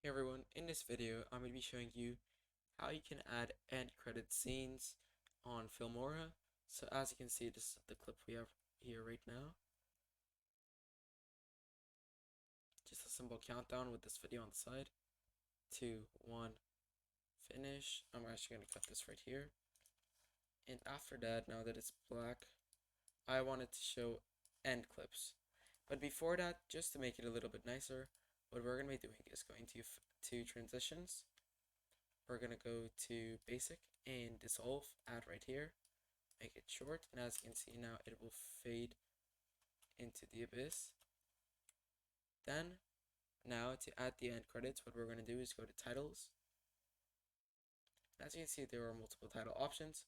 Hey everyone, in this video I'm going to be showing you how you can add end credit scenes on Filmora. So as you can see, this is the clip we have here right now. Just a simple countdown with this video on the side. 2, 1, finish. I'm actually going to cut this right here. And after that, now that it's black, I wanted to show end clips. But before that, just to make it a little bit nicer, what we're going to be doing is going to transitions. We're gonna go to basic and dissolve, add right here, make it short, and as you can see now it will fade into the abyss. Then now to add the end credits, what we're gonna do is go to titles. As you can see, there are multiple title options.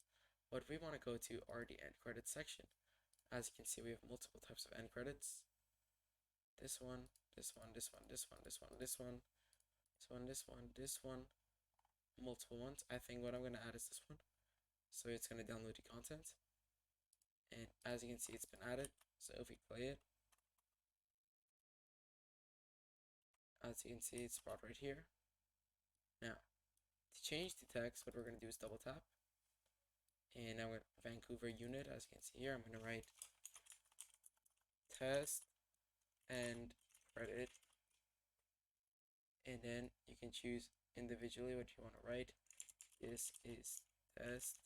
What we want to go to are the end credits section. As you can see, we have multiple types of end credits. This one, this one, this one, this one, this one, this one, this one, this one, this one, multiple ones. I think what I'm gonna add is this one. So it's gonna download the content. And as you can see, it's been added. So if we play it, as you can see, it's brought right here. Now, to change the text, what we're going to do is double tap. And now with Vancouver unit, as you can see here, I'm going to write test and credit. And then you can choose individually what you want to write. This is test,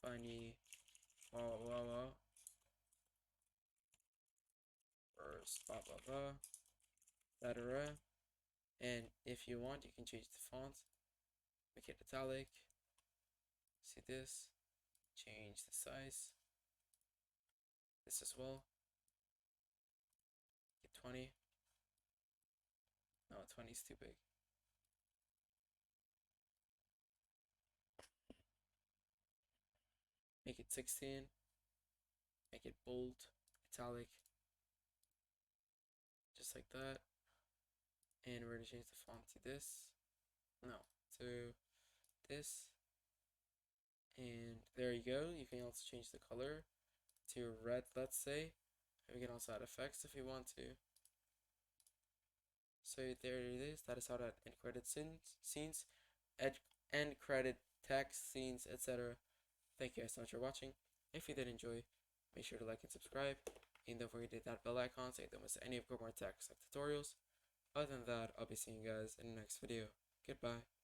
funny, blah, blah, blah, first, blah, blah, blah, etc. And if you want, you can change the font, make it italic. See this, change the size, this as well, get 20, no 20 is too big, make it 16, make it bold, italic, just like that, and we're going to change the font to this, no, to this, and there you go. You can also change the color to red, let's say. We can also add effects if you want to. So there it is. That is how to add end credit scenes, end credit text scenes, etc. Thank you guys so much for watching. If you did enjoy, make sure to like and subscribe, and don't forget to hit that bell icon so you don't miss any of Growmore Tech's tutorials. Other than that, I'll be seeing you guys in the next video. Goodbye.